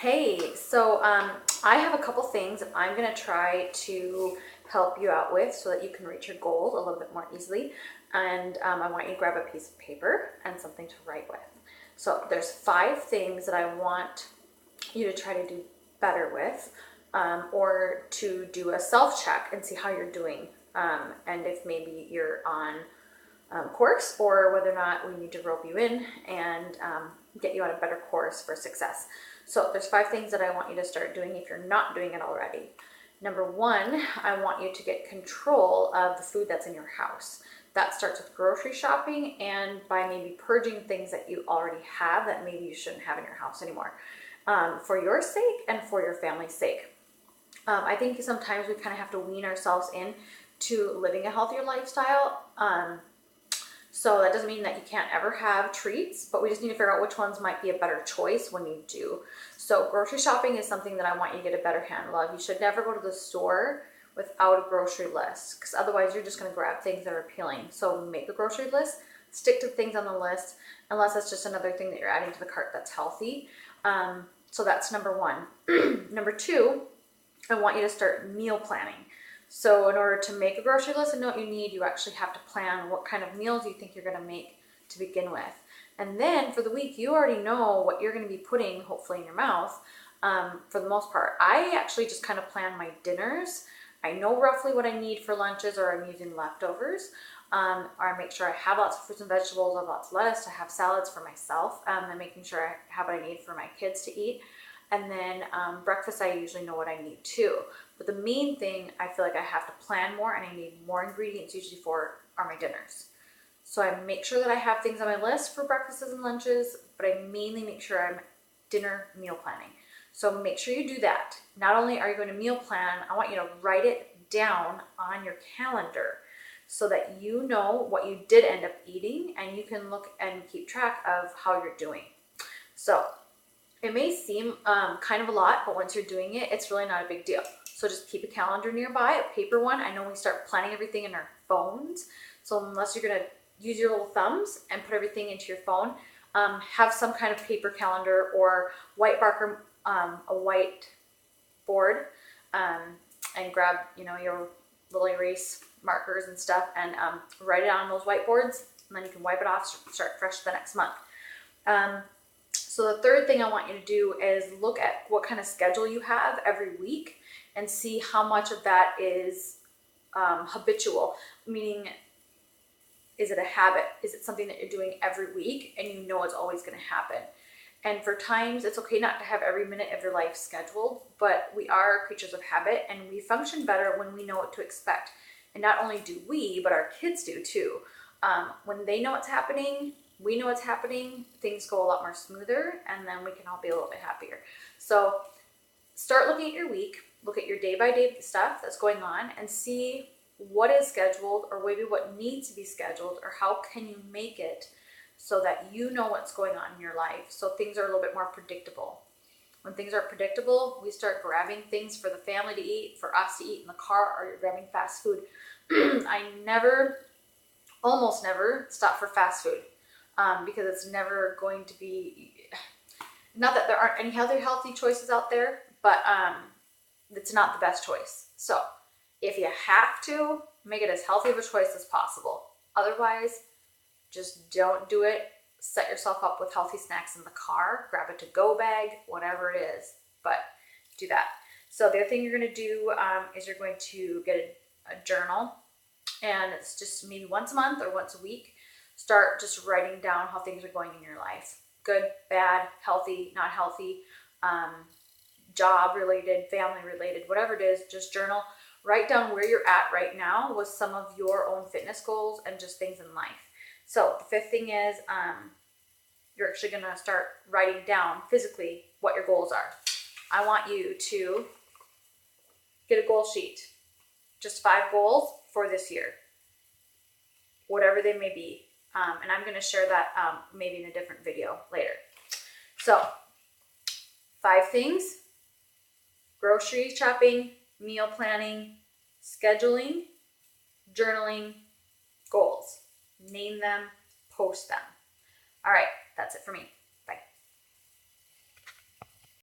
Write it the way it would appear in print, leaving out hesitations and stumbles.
Hey, so I have a couple things that I'm going to try to help you out with so that you can reach your goals a little bit more easily. And I want you to grab a piece of paper and something to write with. So there's 5 things that I want you to try to do better with, or to do a self-check and see how you're doing, and if maybe you're on course, or whether or not we need to rope you in and get you on a better course for success. So there's 5 things that I want you to start doing if you're not doing it already. Number 1, I want you to get control of the food that's in your house. That starts with grocery shopping and by maybe purging things that you already have that maybe you shouldn't have in your house anymore, for your sake and for your family's sake. I think sometimes we kind of have to wean ourselves in to living a healthier lifestyle. So that doesn't mean that you can't ever have treats, but we just need to figure out which ones might be a better choice when you do. So grocery shopping is something that I want you to get a better handle of. You should never go to the store without a grocery list, because otherwise you're just going to grab things that are appealing. So make a grocery list, stick to things on the list, unless it's just another thing that you're adding to the cart that's healthy. So that's number 1. Number 2, I want you to start meal planning. So in order to make a grocery list and know what you need, you actually have to plan what kind of meals you think you're going to make to begin with. And then for the week, you already know what you're going to be putting, hopefully, in your mouth, for the most part. I actually just kind of plan my dinners. I know roughly what I need for lunches, or I'm using leftovers. Or I make sure I have lots of fruits and vegetables, I have lots of lettuce, I have salads for myself, and making sure I have what I need for my kids to eat. And then breakfast, I usually know what I need too. But the main thing I feel like I have to plan more and I need more ingredients usually for are my dinners. So I make sure that I have things on my list for breakfasts and lunches, but I mainly make sure I'm dinner meal planning. So make sure you do that. Not only are you going to meal plan, I want you to write it down on your calendar so that you know what you did end up eating and you can look and keep track of how you're doing. So it may seem kind of a lot, but once you're doing it, it's really not a big deal. So just keep a calendar nearby, a paper one. I know we start planning everything in our phones. So unless you're going to use your little thumbs and put everything into your phone, have some kind of paper calendar or white marker, a white board, and grab, your little erase markers and stuff, and write it on those whiteboards, and then you can wipe it off, start fresh the next month. So the third thing I want you to do is look at what kind of schedule you have every week and see how much of that is habitual, meaning is it a habit? Is it something that you're doing every week and you know it's always going to happen? And for times, it's okay not to have every minute of your life scheduled, but we are creatures of habit and we function better when we know what to expect. And not only do we, but our kids do too. When they know what's happening, we know what's happening, things go a lot more smoother, and then we can all be a little bit happier. So start looking at your week, look at your day-by-day stuff that's going on, and see what is scheduled, or maybe what needs to be scheduled, or how can you make it so that you know what's going on in your life, so things are a little bit more predictable. When things are predictable, we start grabbing things for the family to eat, for us to eat in the car, or you're grabbing fast food. I almost never stop for fast food. Because it's never going to be, not that there aren't any healthy choices out there, but it's not the best choice. So if you have to, make it as healthy of a choice as possible. Otherwise, just don't do it. Set yourself up with healthy snacks in the car, grab a to-go bag, whatever it is, but do that. So the other thing you're going to do is you're going to get a journal, and it's just maybe once a month or once a week. Start just writing down how things are going in your life. Good, bad, healthy, not healthy, job related, family related, whatever it is, just journal. Write down where you're at right now with some of your own fitness goals and just things in life. So the 5th thing is you're actually going to start writing down physically what your goals are. I want you to get a goal sheet. Just 5 goals for this year, whatever they may be. And I'm going to share that maybe in a different video later. So 5 things: grocery shopping, meal planning, scheduling, journaling, goals. Name them, post them. All right, that's it for me.